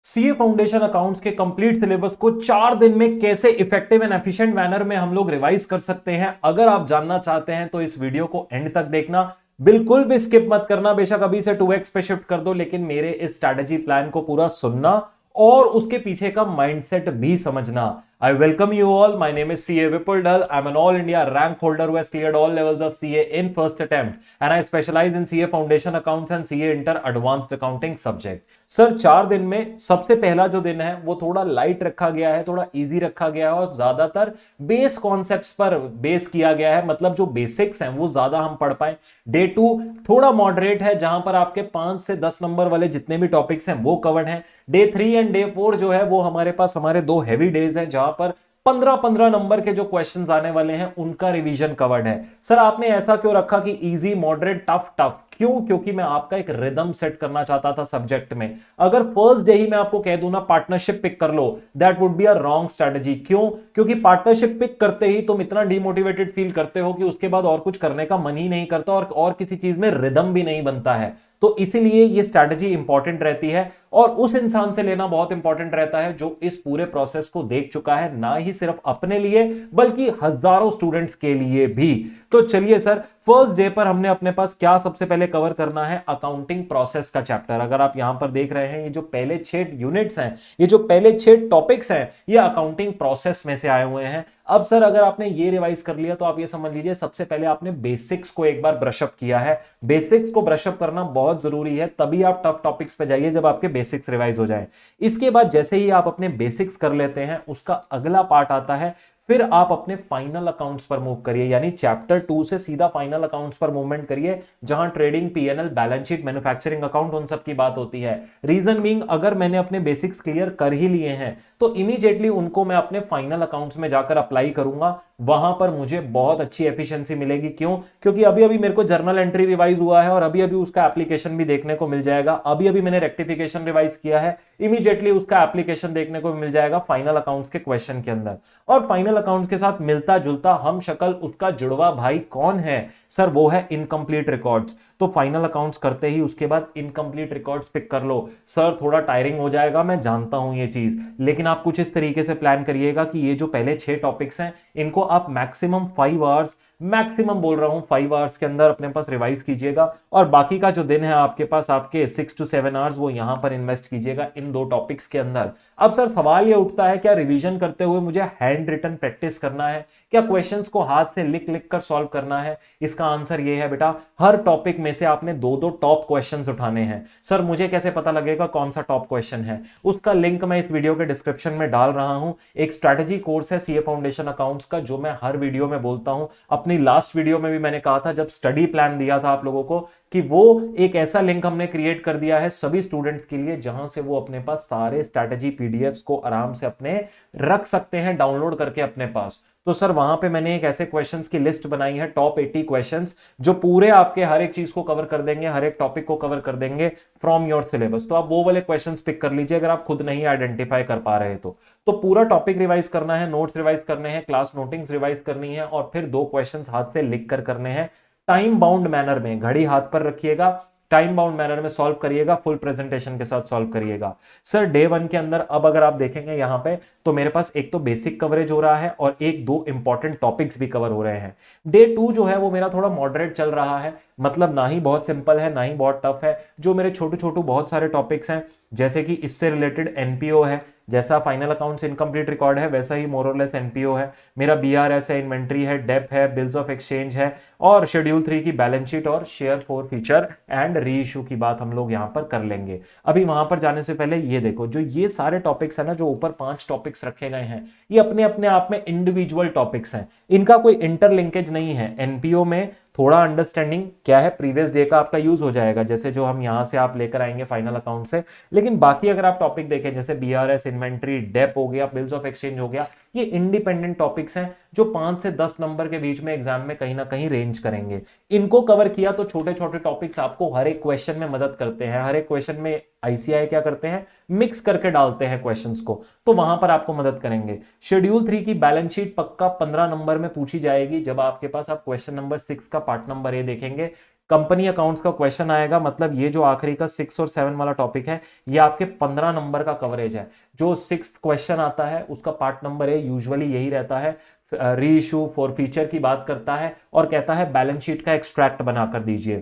CA foundation accounts के complete syllabus को 4 दिन में कैसे इफेक्टिव एंड एफिशिएंट मैनर में हम लोग रिवाइज कर सकते हैं, अगर आप जानना चाहते हैं तो इस वीडियो को एंड तक देखना। बिल्कुल भी स्किप मत करना। बेशक अभी से 2x पे शिफ्ट कर दो, लेकिन मेरे इस स्ट्रैटेजी प्लान को पूरा सुनना और उसके पीछे का माइंडसेट भी समझना। I welcome you all. My name is CA Vipul Dhal. I'm an all India rank holder who has cleared all levels of CA in first attempt, and I specialize in CA Foundation Accounts and CA Inter Advanced Accounting subject. Sir 4 दिन में सबसे पहला जो दिन है वो थोड़ा light रखा गया है, थोड़ा इजी रखा गया है और ज्यादातर बेस कॉन्सेप्ट्स पर बेस किया गया है। मतलब जो बेसिक्स हैं वो ज्यादा हम पढ़ पाए। डे 2 थोड़ा मॉडरेट है, जहां पर आपके 5 से 10 नंबर वाले जितने भी टॉपिक्स हैं वो कवर्ड हैं। डे 3 एंड डे 4 जो है वो हमारे पास हमारे दो हैवी डेज हैं, जहां पर 15-15 नंबर के जो क्वेश्चंस आने वाले हैं उनका रिवीजन कवर्ड है। सर आपने ऐसा क्यों रखा कि इजी, मॉडरेट, टफ टफ? क्यों? क्योंकि मैं आपका एक रिदम सेट करना चाहता था सब्जेक्ट में। अगर फर्स्ट डे ही मैं आपको कह दूं ना पार्टनरशिप पिक कर लो, that would be a wrong strategy. क्यों? क्योंकि पार्टनरशिप पिक करते ही तुम इतना डिमोटिवेटेड फील करते हो कि उसके बाद और कुछ करने का मन ही नहीं करता और किसी चीज में रिदम भी नहीं बनता है। तो इसीलिए ये स्ट्रैटेजी इंपॉर्टेंट रहती है और उस इंसान से लेना बहुत इंपॉर्टेंट रहता है जो इस पूरे प्रोसेस को देख चुका है, ना ही सिर्फ अपने लिए बल्कि हजारों स्टूडेंट्स के लिए भी। तो चलिए सर, फर्स्ट डे पर हमने अपने पास क्या सबसे पहले कवर करना है? अकाउंटिंग प्रोसेस का चैप्टर। अगर आप यहां पर देख रहे हैं, ये जो पहले 6 यूनिट्स हैं, ये जो पहले 6 टॉपिक्स हैं, ये अकाउंटिंग प्रोसेस में से आए हुए हैं। अब सर अगर आपने ये रिवाइज कर लिया तो आप ये समझ लीजिए सबसे पहले आपने बेसिक्स को एक बार ब्रशअप किया है। बेसिक्स को ब्रशअप करना बहुत जरूरी है, तभी आप टफ टॉपिक्स पे जाइए जब आपके बेसिक्स रिवाइज हो जाए। इसके बाद जैसे ही आप अपने बेसिक्स कर लेते हैं, उसका अगला पार्ट आता है, फिर आप अपने फाइनल अकाउंट्स पर मूव करिए, यानी चैप्टर 2 से सीधा फाइनल अकाउंट्स पर मूवमेंट करिए, जहां trading, PNL, balance sheet, manufacturing account, उन सब की बात होती है। रीजन बीइंग, अगर मैंने अपने बेसिक्स क्लियर कर ही लिए हैं तो इमीडिएटली उनको मैं अपने फाइनल अकाउंट्स में जाकर अप्लाई करूंगा। वहां पर मुझे बहुत अच्छी एफिशिएंसी मिलेगी। क्यों? क्योंकि अभी अभी मेरे को जर्नल एंट्री रिवाइज हुआ है और अभी अभी उसका एप्लीकेशन भी देखने को मिल जाएगा। अभी अभी मैंने रेक्टिफिकेशन रिवाइज किया है, इमीडिएटली उसका एप्लीकेशन देखने को मिल जाएगा फाइनल अकाउंट्स के क्वेश्चन के अंदर। और फाइनल अकाउंट्स के साथ मिलता जुलता हम शक्ल उसका जुड़वा भाई कौन है? सर वो है इनकम्प्लीट रिकॉर्ड्स। तो फाइनल अकाउंट्स करते ही उसके बाद इनकम्प्लीट रिकॉर्ड्स पिक कर लो। सर थोड़ा टायरिंग हो जाएगा, मैं जानता हूं ये चीज, लेकिन आप कुछ इस तरीके से प्लान करिएगा कि ये जो पहले 6 टॉपिक्स हैं इनको आप मैक्सिमम 5 आवर्स, मैक्सिमम बोल रहा हूं 5 आवर्स के अंदर अपने पास रिवाइज कीजिएगा। और बाकी का जो दिन है आपके पास, आपके 6 to 7 आवर्स, वो यहां पर इन्वेस्ट कीजिएगा इन 2 टॉपिक्स के अंदर। अब सर सवाल ये उठता है, क्या रिवीजन करते हुए मुझे हैंड रिटन प्रैक्टिस करना है? क्या क्वेश्चंस को हाथ से लिख लिख कर सॉल्व करना है? इसका आंसर ये है बेटा, हर टॉपिक में से आपने 2-2 टॉप क्वेश्चंस उठाने हैं। सर मुझे कैसे पता लगेगा कौन सा टॉप क्वेश्चन है? उसका लिंक मैं इस वीडियो के डिस्क्रिप्शन में डाल रहा हूं। एक स्ट्रैटेजी कोर्स है सीए फाउंडेशन अकाउंट्स का, जो मैं हर वीडियो में बोलता हूं। अपनी लास्ट वीडियो में भी मैंने कहा था, जब स्टडी प्लान दिया था आप लोगों को, कि वो एक ऐसा लिंक हमने क्रिएट कर दिया है सभी स्टूडेंट्स के लिए, जहां से वो अपने पास सारे स्ट्रैटेजी पीडीएफ्स को आराम से अपने रख सकते हैं डाउनलोड करके अपने पास। तो सर वहां पे मैंने एक ऐसे क्वेश्चंस की लिस्ट बनाई है, टॉप 80 क्वेश्चंस, जो पूरे आपके हर एक चीज को कवर कर देंगे, हर एक टॉपिक को कवर कर देंगे फ्रॉम योर सिलेबस। तो आप वो वाले क्वेश्चंस पिक कर लीजिए अगर आप खुद नहीं आइडेंटिफाई कर पा रहे तो पूरा टॉपिक रिवाइज करना है, नोट्स रिवाइज करने हैं, क्लास नोटिंग्स रिवाइज करनी है और फिर 2 क्वेश्चंस हाथ से लिख कर करने हैं। टाइम बाउंड मैनर में, घड़ी हाथ पर रखिएगा, टाइम बाउंड मैनर में सॉल्व करिएगा, फुल प्रेजेंटेशन के साथ सॉल्व करिएगा। सर डे 1 के अंदर अब अगर आप देखेंगे यहां पे, तो मेरे पास एक तो बेसिक कवरेज हो रहा है और 1-2 इंपॉर्टेंट टॉपिक्स भी कवर हो रहे हैं। डे 2 जो है वो मेरा थोड़ा मॉडरेट चल रहा है, मतलब ना ही बहुत सिंपल है ना ही बहुत टफ है। जो मेरे छोटे छोटे बहुत सारे टॉपिक्स हैं, जैसे कि इससे रिलेटेड एनपीओ है, जैसा फाइनल अकाउंट्स इनकम्प्लीट रिकॉर्ड है वैसा ही मोर और लेस एनपीओ है। मेरा बीआरएस है, इन्वेंट्री है, डेप है, बिल्स ऑफ एक्सचेंज है और शेड्यूल 3 की बैलेंस शीट और share for feature and re issue की बात हम लोग यहां पर कर लेंगे। अभी वहां पर जाने से पहले ये देखो, जो ये सारे टॉपिक्स है ना, जो ऊपर 5 टॉपिक्स रखे गए हैं, ये अपने अपने आप में इंडिविजुअल टॉपिक्स हैं, इनका कोई इंटरलिंकेज नहीं है। एनपीओ में थोड़ा अंडरस्टैंडिंग क्या है प्रीवियस डे का आपका यूज हो जाएगा, जैसे जो हम यहां से आप लेकर आएंगे फाइनल अकाउंट से। लेकिन बाकी अगर आप टॉपिक देखें, जैसे बीआरएस, इन्वेंट्री, डेप हो गया, बिल्स ऑफ एक्सचेंज हो गया, ये इंडिपेंडेंट टॉपिक्स हैं जो 5 से 10 नंबर के बीच में एग्जाम में कहीं ना कहीं रेंज करेंगे। इनको कवर किया तो छोटे छोटे टॉपिक्स आपको हर एक क्वेश्चन में मदद करते हैं। हर एक क्वेश्चन में आईसीआई क्या करते हैं, मिक्स करके डालते हैं क्वेश्चंस को, तो वहां पर आपको मदद करेंगे। शेड्यूल 3 की बैलेंस शीट पक्का 15 नंबर में पूछी जाएगी, जब आपके पास आप क्वेश्चन नंबर 6 का पार्ट नंबर ए देखेंगे। कंपनी अकाउंट्स का क्वेश्चन आएगा, मतलब ये जो आखिरी का 6 और 7 वाला टॉपिक है ये आपके 15 नंबर का कवरेज है। जो 6th क्वेश्चन आता है उसका पार्ट नंबर है, यूजुअली यही रहता है, री इशू फॉर फीचर की बात करता है और कहता है बैलेंस शीट का एक्सट्रैक्ट बनाकर दीजिए,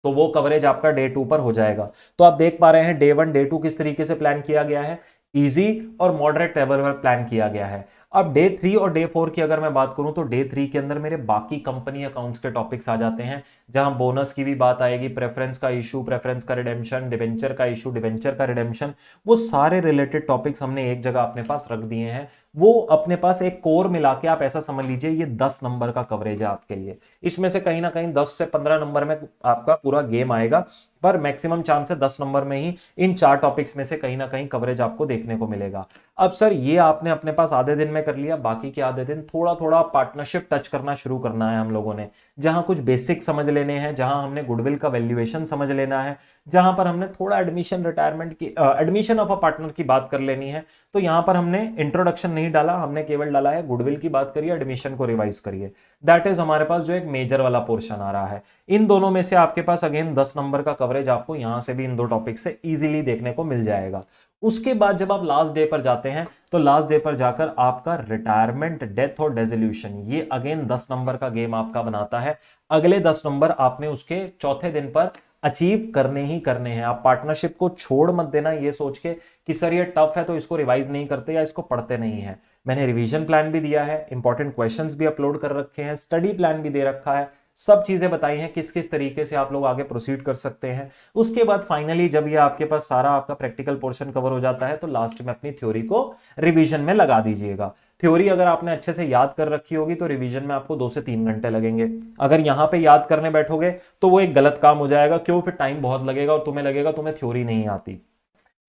तो वो कवरेज आपका डे 2 पर हो जाएगा। तो आप देख पा रहे हैं डे 1 डे 2 किस तरीके से प्लान किया गया है, इजी और मॉडरेट लेवल पर प्लान किया गया है। अब डे 3 और डे 4 की अगर मैं बात करूं तो डे 3 के अंदर मेरे बाकी कंपनी अकाउंट्स के टॉपिक्स आ जाते हैं, जहां बोनस की भी बात आएगी, प्रेफरेंस का इशू, प्रेफरेंस का रिडेम्पशन, डिबेंचर का इशू, डिबेंचर का रिडेम्पशन, वो सारे रिलेटेड टॉपिक्स हमने एक जगह अपने पास रख दिए हैं। वो अपने पास एक कोर मिला के आप ऐसा समझ लीजिए ये 10 नंबर का कवरेज है आपके लिए। इसमें से कहीं ना कहीं 10 से 15 नंबर में आपका पूरा गेम आएगा, पर मैक्सिमम चांस है 10 नंबर में ही इन 4 टॉपिक्स में से कहीं ना कहीं कवरेज आपको देखने को मिलेगा। अब सर ये आपने अपने पास आधे दिन में कर लिया, बाकी के आधे दिन थोड़ा थोड़ा पार्टनरशिप टच करना शुरू करना है हम लोगों ने, जहां कुछ बेसिक समझ लेने हैं, जहां हमने गुडविल का वैल्यूएशन समझ लेना है, जहां पर हमने थोड़ा एडमिशन रिटायरमेंट की एडमिशन ऑफ अ पार्टनर की बात कर लेनी है। तो यहां पर हमने इंट्रोडक्शन नहीं डाला, हमने केवल डाला है गुडविल की बात करिए, एडमिशन को रिवाइज करिए। दैट इज हमारे पास जो एक मेजर वाला पोर्शन आ रहा है। इन दोनों में से आपके पास अगेन 10 नंबर का कवरेज आपको यहां से भी इन दो टॉपिक से इजीली देखने को मिल जाएगा। उसके बाद जब आप लास्ट डे पर जाते हैं तो लास्ट डे पर जाकर आपका रिटायरमेंट, डेथ और डेसोल्यूशन, ये अगेन 10 नंबर का गेम आपका बनाता है। अगले 10 नंबर आपने उसके चौथे दिन पर अचीव करने ही करने हैं। आप पार्टनरशिप को छोड़ मत देना ये सोच के कि सर ये टफ है तो इसको रिवाइज नहीं करते या इसको पढ़ते नहीं है। मैंने रिवीजन प्लान भी दिया है, इंपॉर्टेंट क्वेश्चंस भी अपलोड कर रखे हैं, स्टडी प्लान भी दे रखा है, सब चीजें बताई हैं किस किस तरीके से आप लोग आगे प्रोसीड कर सकते हैं। उसके बाद फाइनली जब ये आपके पास सारा आपका प्रैक्टिकल पोर्शन कवर हो जाता है तो लास्ट में अपनी थ्योरी को रिवीजन में लगा दीजिएगा। थ्योरी अगर आपने अच्छे से याद कर रखी होगी तो रिवीजन में आपको 2 से 3 घंटे लगेंगे। अगर यहां पे याद करने बैठोगे तो वो एक गलत काम हो जाएगा, क्यों, फिर टाइम बहुत लगेगा और तुम्हें लगेगा तुम्हें थ्योरी नहीं आती।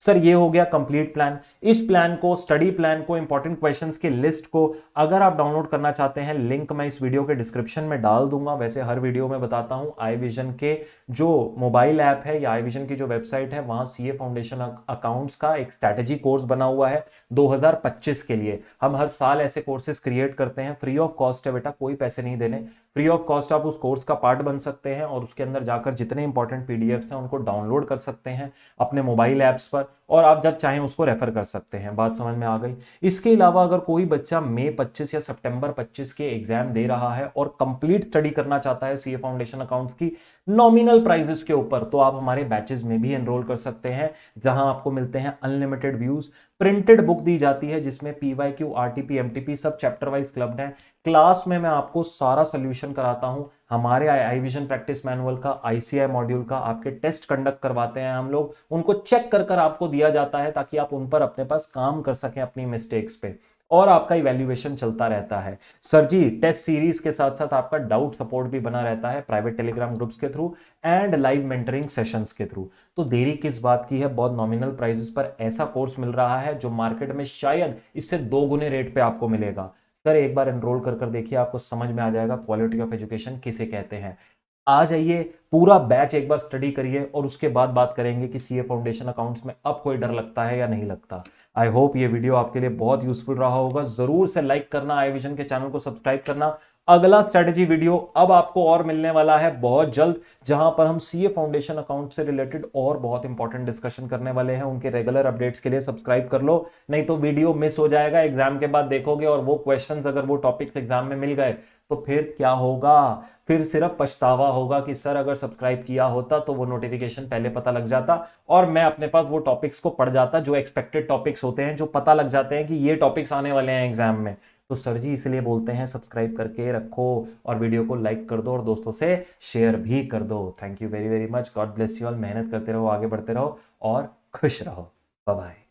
सर ये हो गया कंप्लीट प्लान। इस प्लान को, स्टडी प्लान को, इंपॉर्टेंट क्वेश्चंस की लिस्ट को अगर आप डाउनलोड करना चाहते हैं, लिंक मैं इस वीडियो के डिस्क्रिप्शन में डाल दूंगा। वैसे हर वीडियो में बताता हूं, आई विजन के जो मोबाइल ऐप है या आई विजन की जो वेबसाइट है वहां सीए फाउंडेशन अकाउंट्स का एक स्ट्रैटेजी कोर्स बना हुआ है 2025 के लिए। हम हर साल ऐसे कोर्सेज क्रिएट करते हैं, फ्री ऑफ कॉस्ट है बेटा, कोई पैसे नहीं देने, फ्री ऑफ कॉस्ट आप उस कोर्स का पार्ट बन सकते हैं और उसके अंदर जाकर जितने इंपॉर्टेंट पीडीएफ्स हैं उनको डाउनलोड कर सकते हैं अपने मोबाइल ऐप्स पर और आप जब चाहें उसको रेफर कर सकते हैं। बात समझ में आ गई। इसके अलावा अगर कोई बच्चा मई 25 या सितंबर 25 के एग्जाम दे रहा है और कंप्लीट स्टडी करना चाहता है सीए फाउंडेशन अकाउंट्स की नॉमिनल प्राइजेस के ऊपर, तो आप हमारे बैचेस में भी एनरोल कर सकते हैं, जहां आपको मिलते हैं अनलिमिटेड व्यूज, प्रिंटेड बुक दी जाती है जिसमें पीवाईक्यू, आरटीपी, एमटीपी सब चैप्टर वाइज क्लब्ड है। क्लास में मैं आपको सारा सोल्यूशन कराता हूं। हमारे आई विजन प्रैक्टिस मैनुअल का, आईसीआई मॉड्यूल का आपके टेस्ट कंडक्ट करवाते हैं हम लोग, उनको चेक कर आपको दिया जाता है ताकि आप उन पर अपने पास काम कर सकें अपनी मिस्टेक्स पे, और आपका इवैल्यूएशन चलता रहता है। सर जी टेस्ट सीरीज के साथ साथ आपका डाउट सपोर्ट भी बना रहता है प्राइवेट टेलीग्राम ग्रुप्स के through and live mentoring sessions के थ्रू। तो देरी किस बात की है, बहुत नॉमिनल प्राइसेस पर ऐसा कोर्स मिल रहा है जो मार्केट में शायद इससे 2 गुने रेट पे आपको मिलेगा। सर एक बार एनरोल कर देखिए, आपको समझ में आ जाएगा क्वालिटी ऑफ एजुकेशन किसे कहते हैं। आ जाइए, पूरा बैच एक बार स्टडी करिए और उसके बाद बात करेंगे कि सीए फाउंडेशन अकाउंट्स में अब कोई डर लगता है या नहीं लगता। आई होप ये वीडियो आपके लिए बहुत यूजफुल रहा होगा। जरूर से लाइक करना, आई विजन के चैनल को सब्सक्राइब करना। अगला स्ट्रेटेजी वीडियो अब आपको और मिलने वाला है बहुत जल्द, जहां पर हम सीए फाउंडेशन अकाउंट से रिलेटेड और बहुत इंपॉर्टेंट डिस्कशन करने वाले हैं। उनके रेगुलर अपडेट्स के लिए सब्सक्राइब कर लो, नहीं तो वीडियो मिस हो जाएगा। एग्जाम के बाद देखोगे और वो क्वेश्चंस अगर वो टॉपिक्स एग्जाम में मिल गए तो फिर क्या होगा, फिर सिर्फ पछतावा होगा कि सर अगर सब्सक्राइब किया होता तो वो नोटिफिकेशन पहले पता लग जाता और मैं अपने पास वो टॉपिक्स को पढ़ जाता जो एक्सपेक्टेड टॉपिक्स होते हैं, जो पता लग जाते हैं कि ये टॉपिक्स आने वाले हैं एग्जाम में। तो सर जी इसलिए बोलते हैं सब्सक्राइब करके रखो और वीडियो को लाइक कर दो और दोस्तों से शेयर भी कर दो। Thank you very very much, God bless you all. मेहनत करते रहो, आगे बढ़ते रहो और खुश रहो। Bye bye.